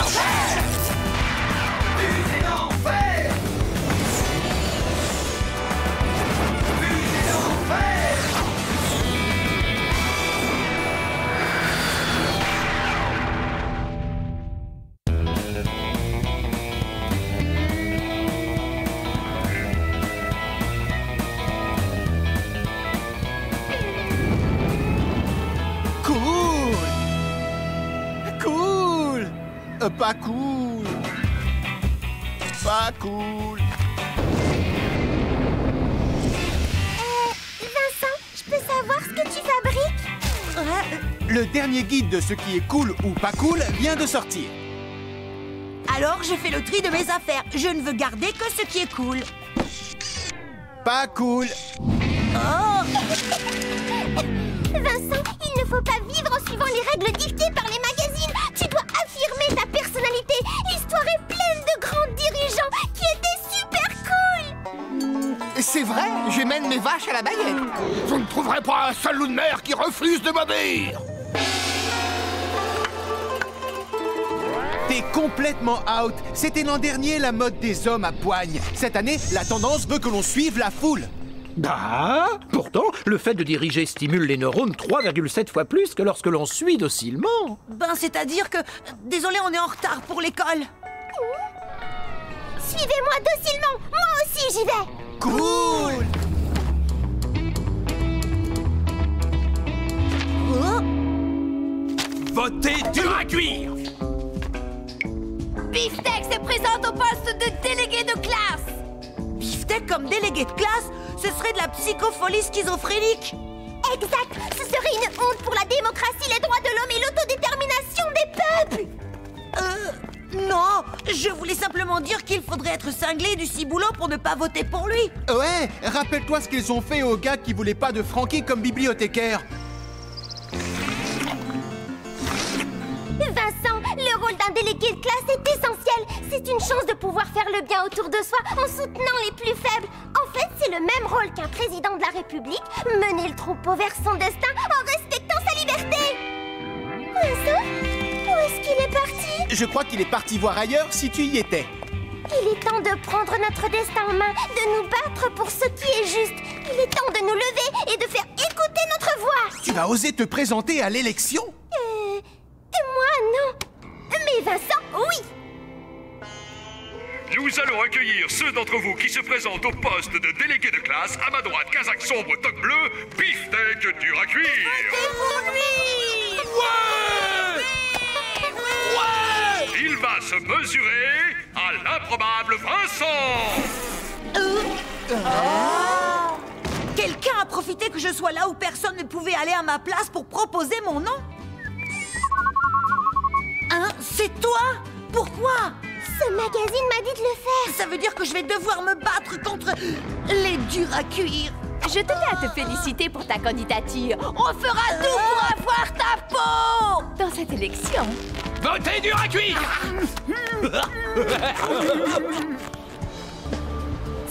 d'enfer! Fusée d'enfer! Fusée d'enfer! Pas cool. Pas cool. Vincent, je peux savoir ce que tu fabriques? Le dernier guide de ce qui est cool ou pas cool vient de sortir. Alors j'ai fait le tri de mes affaires. Je ne veux garder que ce qui est cool. Pas cool. Oh! Vincent, il ne faut pas vivre en suivant les règles dictées par les magazines. Tu dois affirmer ta personnalité. L'histoire est pleine de grands dirigeants qui étaient super cool. C'est vrai, j'emmène mes vaches à la baguette. Vous ne trouverez pas un seul loup de mer qui refuse de m'obéir. T'es complètement out. C'était l'an dernier la mode des hommes à poigne. Cette année, la tendance veut que l'on suive la foule. Bah, pourtant, le fait de diriger stimule les neurones 3,7 fois plus que lorsque l'on suit docilement. Ben, c'est-à-dire que... Désolé, on est en retard pour l'école. Suivez-moi docilement. Moi aussi, j'y vais. Cool. Votez dur à cuire! Beefsteak se présente au poste de délégué de classe. Beefsteak comme délégué de classe, ce serait de la psychofolie schizophrénique. Exact. Ce serait une honte pour la démocratie, les droits de l'homme et l'autodétermination des peuples. Non, je voulais simplement dire qu'il faudrait être cinglé du ciboulot pour ne pas voter pour lui. Ouais, rappelle-toi ce qu'ils ont fait aux gars qui voulaient pas de Frankie comme bibliothécaire. Vincent, le rôle d'un délégué de classe est essentiel. C'est une chance de pouvoir faire le bien autour de soi en soutenant les plus faibles. En fait, c'est le même rôle qu'un président de la République, mener le troupeau vers son destin en respectant sa liberté. Vincent, où est-ce qu'il est parti? Je crois qu'il est parti voir ailleurs si tu y étais. Il est temps de prendre notre destin en main, de nous battre pour ce qui est juste. Il est temps de nous lever et de faire écouter notre voix. Tu vas oser te présenter à l'élection? Moi, non. Mais Vincent, oui. Nous allons accueillir ceux d'entre vous qui se présentent au poste de délégué de classe. À ma droite, Kazakh sombre, toque bleu, Beefsteak dur à cuire. C'est pour lui. Ouais! Il va se mesurer à l'improbable Vincent. Quelqu'un a profité que je sois là où personne ne pouvait aller à ma place pour proposer mon nom? Hein? C'est toi? Pourquoi? Ce magazine m'a dit de le faire. Ça veut dire que je vais devoir me battre contre les durs à cuire. Je tenais à te féliciter pour ta candidature. On fera tout pour avoir ta peau dans cette élection. Votez dur à cuire!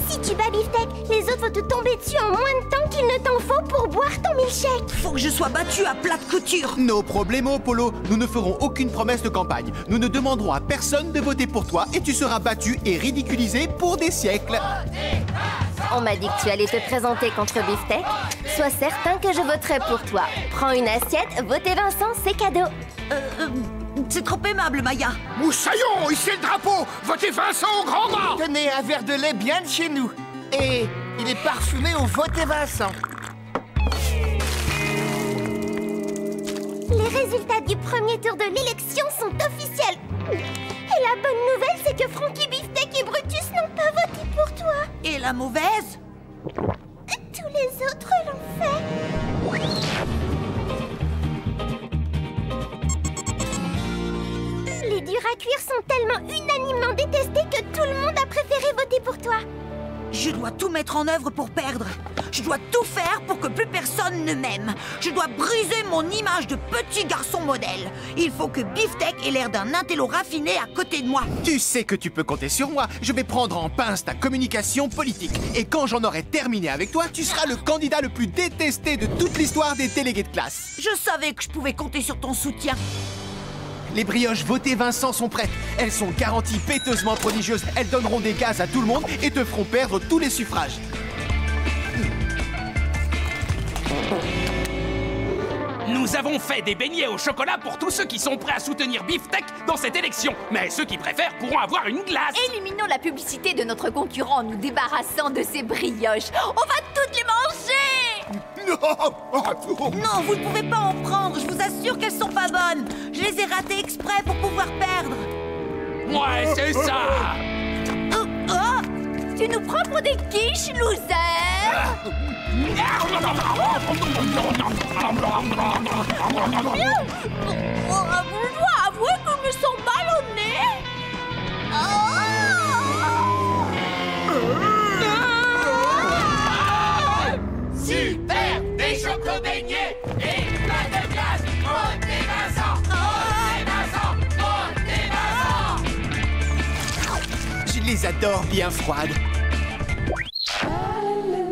Si tu bats Beefsteak, les autres vont te tomber dessus en moins de temps qu'il ne t'en faut pour boire ton milkshake. Faut que je sois battue à plate couture. No problemo, Polo. Nous ne ferons aucune promesse de campagne. Nous ne demanderons à personne de voter pour toi et tu seras battu et ridiculisé pour des siècles. On m'a dit que tu allais te présenter contre Beefsteak. Sois certain que je voterai pour toi. Prends une assiette, votez Vincent, c'est cadeau. C'est trop aimable, Maya. Moussaillon, hissez le drapeau. Votez Vincent au grand mât. Tenez un verre de lait bien de chez nous. Et il est parfumé au Votez Vincent. Les résultats du premier tour de l'élection sont officiels. Et la bonne nouvelle, c'est que Frankie, Beefsteak et Brutus n'ont pas voté pour toi. Et la mauvaise? Tous les autres l'ont fait. Les durs à cuire sont tellement unanimement détestés que tout le monde a préféré voter pour toi. Je dois tout mettre en œuvre pour perdre. Je dois tout faire pour que plus personne ne m'aime. Je dois briser mon image de petit garçon modèle. Il faut que Beefsteak ait l'air d'un intello raffiné à côté de moi. Tu sais que tu peux compter sur moi. Je vais prendre en pince ta communication politique. Et quand j'en aurai terminé avec toi, tu seras le candidat le plus détesté de toute l'histoire des délégués de classe. Je savais que je pouvais compter sur ton soutien. Les brioches votées Vincent sont prêtes. Elles sont garanties péteusement prodigieuses. Elles donneront des gaz à tout le monde et te feront perdre tous les suffrages. Nous avons fait des beignets au chocolat pour tous ceux qui sont prêts à soutenir Beefsteak dans cette élection. Mais ceux qui préfèrent pourront avoir une glace. Éliminons la publicité de notre concurrent en nous débarrassant de ces brioches. On va toutes les manger! Non, vous ne pouvez pas en prendre. Je vous assure qu'elles sont pas bonnes. Je les ai ratées exprès pour pouvoir perdre. Ouais, c'est ça. Tu nous prends pour des quiches, loser! Je dois avouer que je me sens mal au nez. Super! Des choco-beignets et plein de glace. Votez Vincent! Votez Vincent! Votez Vincent! Je les adore bien froides.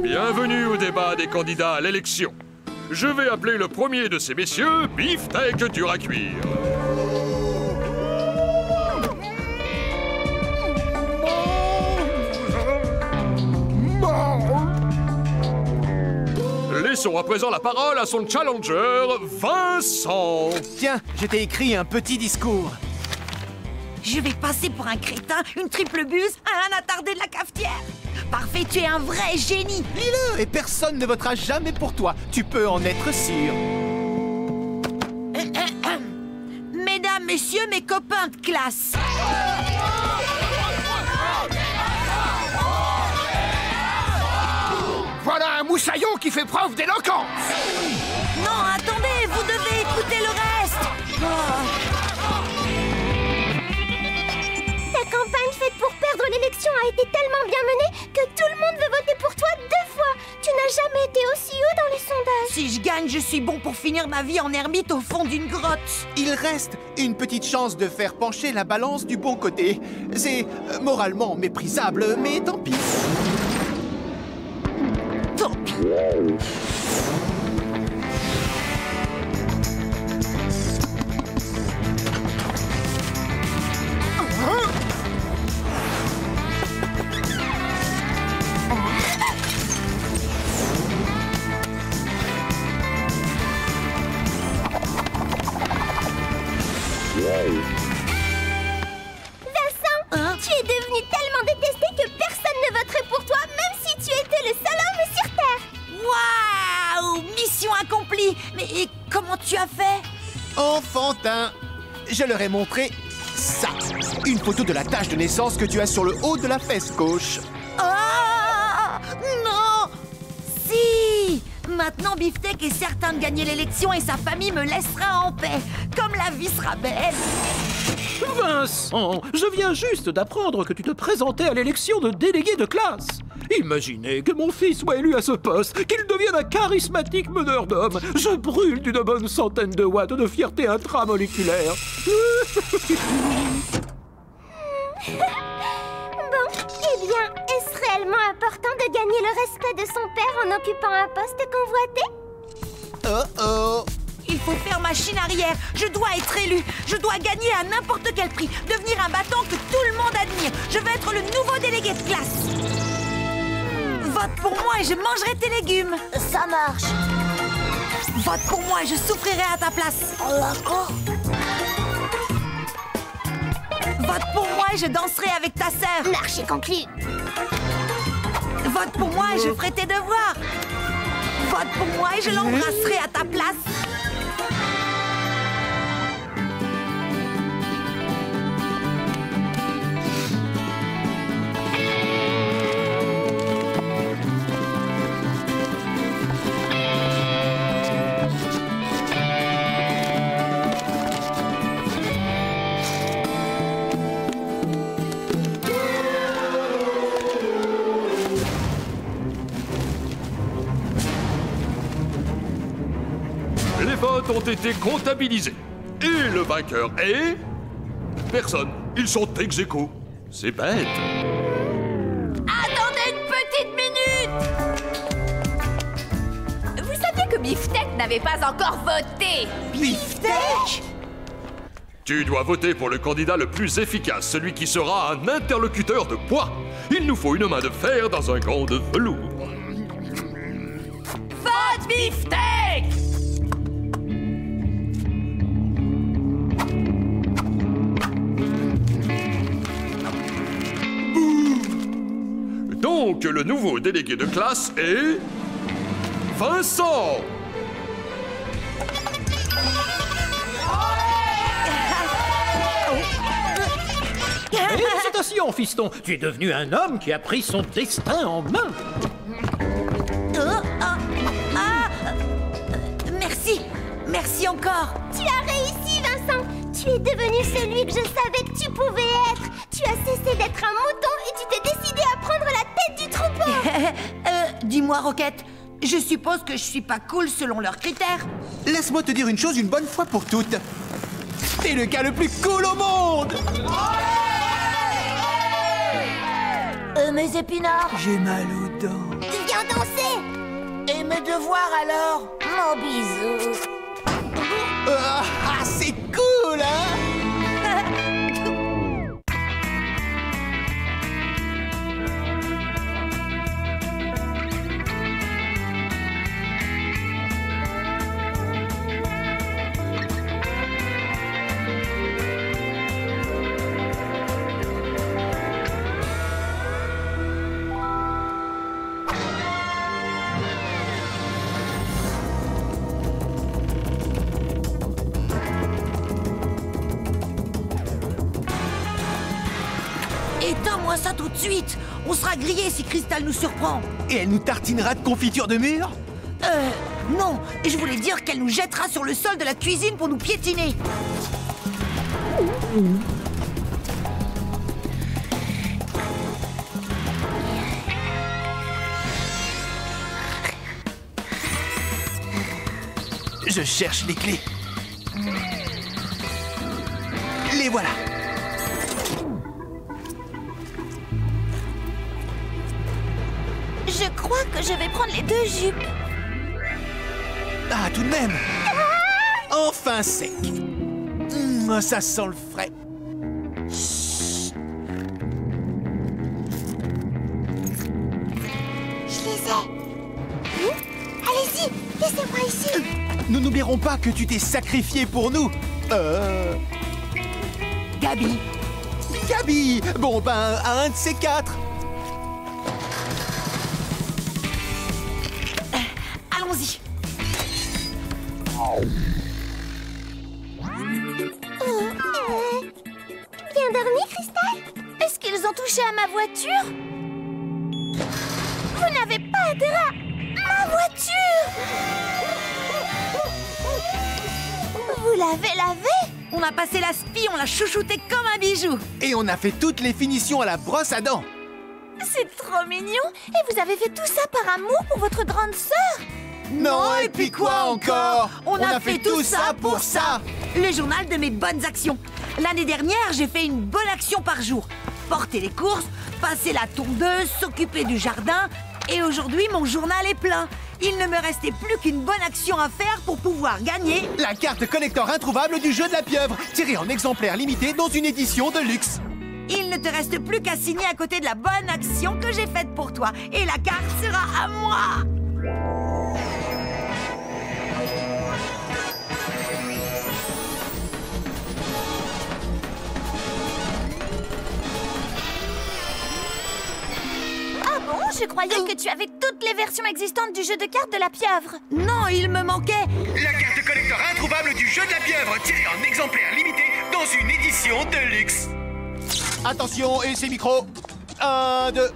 Bienvenue au débat des candidats à l'élection. Je vais appeler le premier de ces messieurs, Beefsteak dur à cuire. Laissons à présent la parole à son challenger, Vincent. Tiens, je t'ai écrit un petit discours. Je vais passer pour un crétin, une triple buse, un attardé de la cafetière. Parfait, tu es un vrai génie. Lis-le et personne ne votera jamais pour toi. Tu peux en être sûr. Mesdames, messieurs, mes copains de classe. Voilà un moussaillon qui fait preuve d'éloquence. Non, attendez, vous devez écouter le reste. Ta campagne faite pour perdre l'élection a été tellement bien menée que tout le monde veut voter pour toi 2 fois. Tu n'as jamais été aussi haut dans les sondages. Si je gagne, je suis bon pour finir ma vie en ermite au fond d'une grotte. Il reste une petite chance de faire pencher la balance du bon côté. C'est moralement méprisable, mais tant pis. Tant pis. Vincent, tu es devenu tellement détesté que personne ne voterait pour toi, même si tu étais le seul homme sur Terre. Waouh! Mission accomplie. Mais comment tu as fait? Enfantin, je leur ai montré ça. Une photo de la tache de naissance que tu as sur le haut de la fesse gauche. Ah! Non! Si! Maintenant, Beefsteak est certain de gagner l'élection et sa famille me laissera en paix. Comme la vie sera belle. Vincent, je viens juste d'apprendre que tu te présentais à l'élection de délégué de classe. Imaginez que mon fils soit élu à ce poste, qu'il devienne un charismatique meneur d'hommes. Je brûle d'une bonne centaine de watts de fierté intramoléculaire. Bon, eh bien, est-ce réellement important de gagner le respect de son père en occupant un poste convoité? Oh oh. Il faut faire machine arrière. Je dois être élu. Je dois gagner à n'importe quel prix. Devenir un battant que tout le monde admire. Je veux être le nouveau délégué de classe. Vote pour moi et je mangerai tes légumes. Ça marche. Vote pour moi et je souffrirai à ta place. D'accord. Vote pour moi et je danserai avec ta sœur. Marché conclu. Vote pour moi et je ferai tes devoirs. Vote pour moi et je l'embrasserai à ta place. Les votes ont été comptabilisés. Et le vainqueur est... personne. Ils sont ex aequo. C'est bête. Attendez une petite minute! Vous saviez que Beefsteak n'avait pas encore voté? Beefsteak? Tu dois voter pour le candidat le plus efficace, celui qui sera un interlocuteur de poids. Il nous faut une main de fer dans un gant de velours. Vote Beefsteak! Donc, le nouveau délégué de classe est... Vincent! Félicitations, fiston. Tu es devenu un homme qui a pris son destin en main. Merci. Merci encore. Tu as réussi, Vincent. Tu es devenu celui que je savais que tu pouvais être. Tu as cessé d'être un mouton et tu t'es décidé à prendre la tête du troupeau. Dis-moi, Roquette, je suppose que je suis pas cool selon leurs critères. Laisse-moi te dire une chose une bonne fois pour toutes. T'es le gars le plus cool au monde! Mes épinards. J'ai mal aux dents. Viens danser. Et mes devoirs alors? Mon bisou. C'est cool, hein? Éteins-moi ça tout de suite. On sera grillé si Crystal nous surprend. Et elle nous tartinera de confiture de mûre? Non. Et je voulais dire qu'elle nous jettera sur le sol de la cuisine pour nous piétiner. Je cherche les clés. Les voilà. Je crois que je vais prendre les deux jupes. Ah, tout de même. Enfin sec. Ça sent le frais. Je les ai. Allez-y, laissez-moi ici. Nous n'oublierons pas que tu t'es sacrifié pour nous. Gabi. Gabi. Bon, ben, à un de ces quatre. Allons-y. Bien dormi, Crystal? Est-ce qu'ils ont touché à ma voiture? Vous n'avez pas de drap. Ma voiture! Vous l'avez lavée? On a passé la spie, on l'a chouchouté comme un bijou. Et on a fait toutes les finitions à la brosse à dents. C'est trop mignon. Et vous avez fait tout ça par amour pour votre grande sœur? Non, et puis quoi encore? On a fait tout ça pour ça. Le journal de mes bonnes actions. L'année dernière, j'ai fait une bonne action par jour. Porter les courses, passer la tondeuse, s'occuper du jardin. Et aujourd'hui, mon journal est plein. Il ne me restait plus qu'une bonne action à faire pour pouvoir gagner la carte collector introuvable du jeu de la pieuvre, tirée en exemplaire limité dans une édition de luxe. Il ne te reste plus qu'à signer à côté de la bonne action que j'ai faite pour toi. Et la carte sera à moi. Ah bon, je croyais que tu avais toutes les versions existantes du jeu de cartes de la pieuvre. Non, il me manquait la carte collector introuvable du jeu de la pieuvre, tirée en exemplaire limité dans une édition de luxe. Attention, et c'est micro. 1, 2.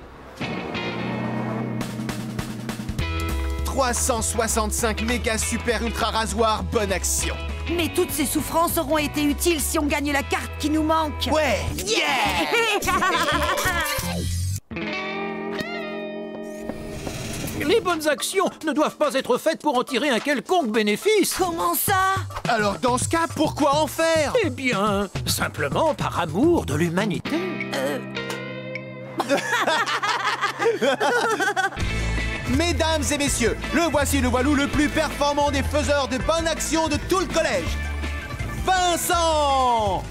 365 méga super ultra rasoir, bonne action. Mais toutes ces souffrances auront été utiles si on gagne la carte qui nous manque. Ouais. Yeah. Les bonnes actions ne doivent pas être faites pour en tirer un quelconque bénéfice. Comment ça? Alors dans ce cas, pourquoi en faire? Eh bien, simplement par amour de l'humanité. Mesdames et messieurs, le voici le voilou le plus performant des faiseurs de bonnes actions de tout le collège. Vincent!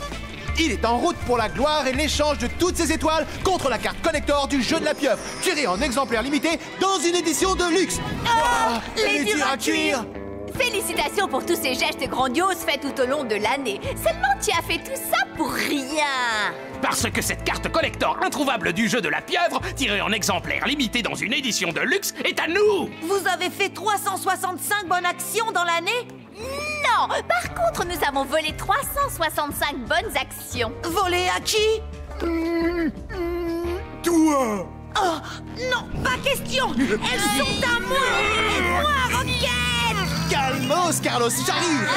Il est en route pour la gloire et l'échange de toutes ses étoiles contre la carte collector du jeu de la pieuvre, tirée en exemplaire limité dans une édition de luxe. Les durs à cuire! Félicitations pour tous ces gestes grandioses faits tout au long de l'année. Seulement, tu as fait tout ça pour rien. Parce que cette carte collector introuvable du jeu de la pieuvre, tirée en exemplaire limité dans une édition de luxe, est à nous. Vous avez fait 365 bonnes actions dans l'année? Non, par contre, nous avons volé 365 bonnes actions. Volé à qui? Toi! Oh, non, pas question! Elles sont à moi! Aide-moi, Roquette! Calmos, Carlos, j'arrive!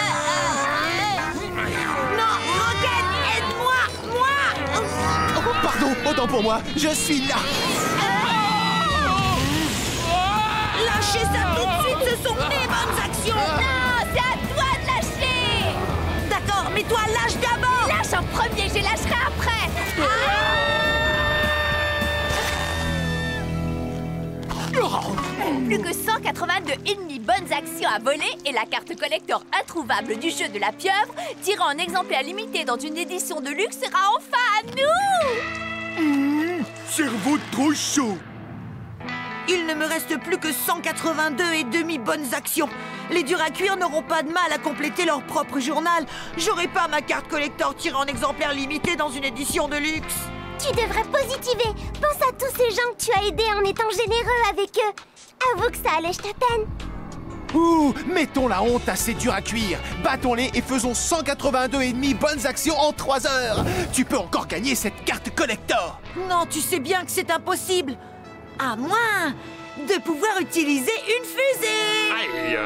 Non, Roquette, aide-moi! Moi! Oh, pardon, autant pour moi, je suis là! Lâchez ça tout de suite, ce sont mes bonnes actions! Non, c'est à toi de lâcher. D'accord, mais toi, lâche d'abord! Lâche en premier, je lâcherai après. Plus que 182,5 bonnes actions à voler et la carte collector introuvable du jeu de la pieuvre, tirée en exemplaire limité dans une édition de luxe, sera enfin à nous. Cerveau trop chaud! Il ne me reste plus que 182,5 bonnes actions. Les durs à cuire n'auront pas de mal à compléter leur propre journal. J'aurai pas ma carte collector tirée en exemplaire limité dans une édition de luxe. Tu devrais positiver. Pense à tous ces gens que tu as aidés en étant généreux avec eux. Avoue que ça allège ta peine. Ouh, mettons la honte à ces durs à cuire. Battons-les et faisons 182,5 bonnes actions en 3 heures. Tu peux encore gagner cette carte collector. Non, tu sais bien que c'est impossible. À moins de pouvoir utiliser une fusée. Aïe!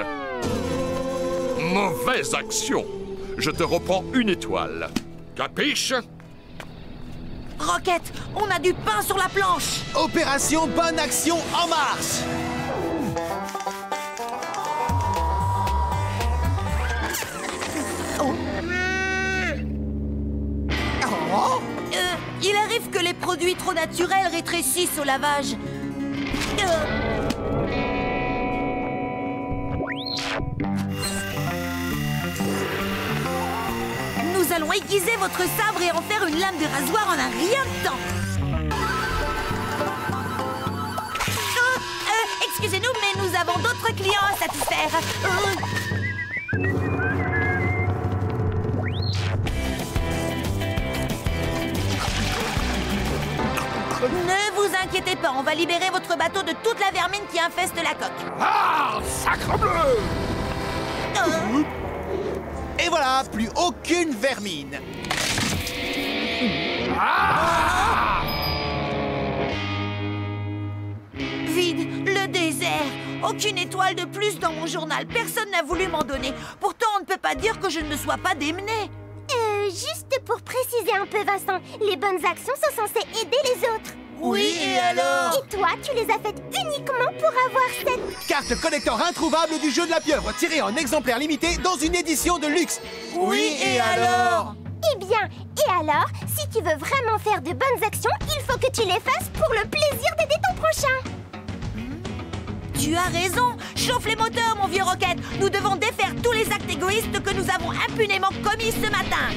Mauvaise action. Je te reprends une étoile. Capiche? Roquette, on a du pain sur la planche. Opération Bonne Action en marche. Il arrive que les produits trop naturels rétrécissent au lavage. Nous allons aiguiser votre sabre et en faire une lame de rasoir en un rien de temps. Excusez-nous, mais nous avons d'autres clients à satisfaire. Ne vous inquiétez pas, on va libérer votre bateau de toute la vermine qui infeste la coque. Ah, sacrebleu! Et voilà, plus aucune vermine. Vide, le désert. Aucune étoile de plus dans mon journal. Personne n'a voulu m'en donner. Pourtant, on ne peut pas dire que je ne me sois pas démenée. Juste pour préciser un peu, Vincent, les bonnes actions sont censées aider les autres. Oui, et alors? Et toi, tu les as faites uniquement pour avoir cette... Carte collector introuvable du jeu de la pieuvre, tirée en exemplaire limité dans une édition de luxe. Oui, et alors? Eh bien, et alors, si tu veux vraiment faire de bonnes actions, il faut que tu les fasses pour le plaisir d'aider ton prochain. Tu as raison. Chauffe les moteurs, mon vieux Roquette. Nous devons défaire tous les actes égoïstes que nous avons impunément commis ce matin.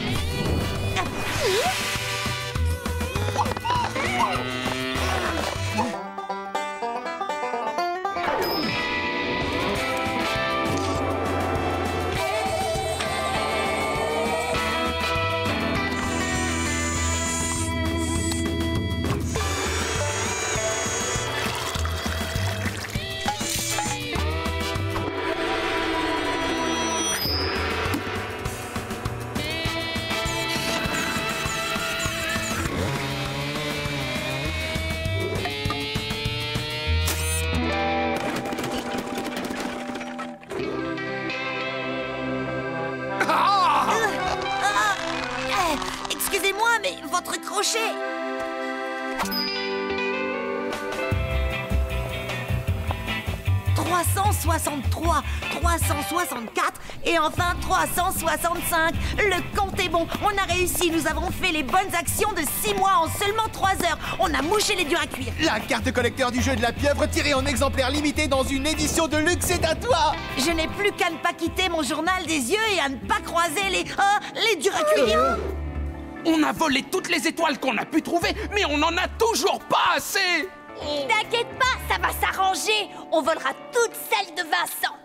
Excusez-moi, mais votre crochet... 363, 364 et enfin 365. Le compte est bon, on a réussi, nous avons fait les bonnes actions de 6 mois en seulement 3 heures. On a mouché les durs à cuire. La carte collector du jeu de la pieuvre tirée en exemplaire limité dans une édition de luxe est à toi. Je n'ai plus qu'à ne pas quitter mon journal des yeux et à ne pas croiser les durs à cuire. On a volé toutes les étoiles qu'on a pu trouver, mais on n'en a toujours pas assez. T'inquiète pas, ça va s'arranger. On volera toutes celles de Vincent.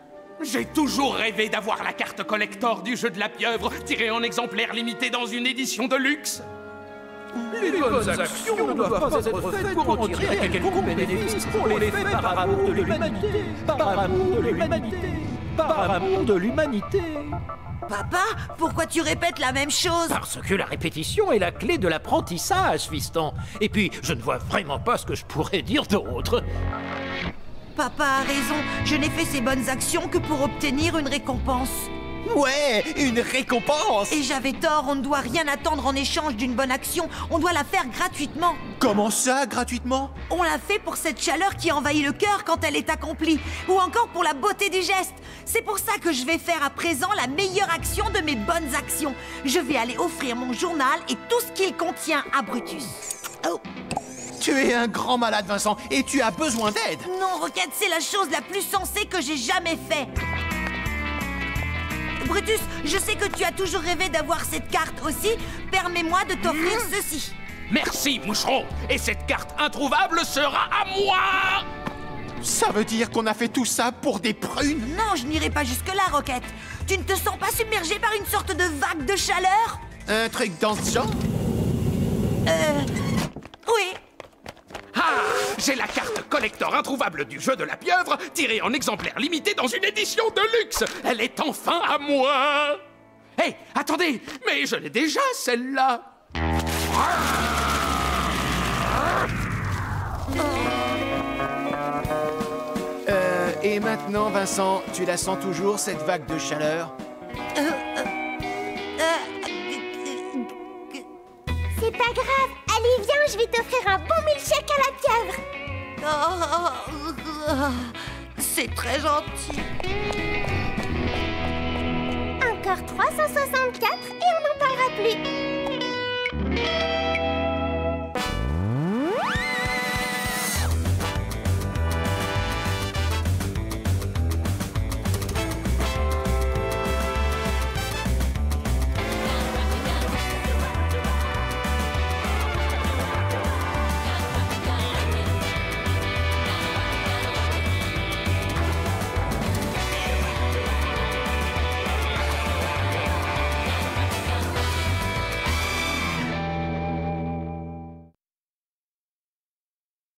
J'ai toujours rêvé d'avoir la carte collector du jeu de la pieuvre tirée en exemplaire limité dans une édition de luxe. Les bonnes actions ne doivent pas être faites pour en tirer un quelconque bénéfice. On les fait par amour de l'humanité. Par amour de l'humanité. Par amour de l'humanité. Papa, pourquoi tu répètes la même chose? Parce que la répétition est la clé de l'apprentissage, fiston. Et puis, je ne vois vraiment pas ce que je pourrais dire d'autre. Papa a raison, je n'ai fait ces bonnes actions que pour obtenir une récompense. Ouais, une récompense. Et j'avais tort, on ne doit rien attendre en échange d'une bonne action, on doit la faire gratuitement. Comment ça, gratuitement? On l'a fait pour cette chaleur qui envahit le cœur quand elle est accomplie, ou encore pour la beauté des gestes. C'est pour ça que je vais faire à présent la meilleure action de mes bonnes actions. Je vais aller offrir mon journal et tout ce qu'il contient à Brutus. Oh. Tu es un grand malade, Vincent, et tu as besoin d'aide. Non, Roquette, c'est la chose la plus sensée que j'ai jamais fait. Brutus, je sais que tu as toujours rêvé d'avoir cette carte aussi. Permets-moi de t'offrir ceci. Merci, Moucheron. Et cette carte introuvable sera à moi. Ça veut dire qu'on a fait tout ça pour des prunes? Non, je n'irai pas jusque-là, Roquette. Tu ne te sens pas submergé par une sorte de vague de chaleur? Un truc dans ce genre? Oui. Ah, j'ai la carte collector introuvable du jeu de la pieuvre, tirée en exemplaire limité dans une édition de luxe. Elle est enfin à moi. Hé, attendez, mais je l'ai déjà, celle-là. Et maintenant, Vincent, tu la sens toujours, cette vague de chaleur? C'est pas grave. Allez, viens, je vais t'offrir un bon milkshake à la pieuvre. C'est très gentil. Encore 364 et on n'en parlera plus.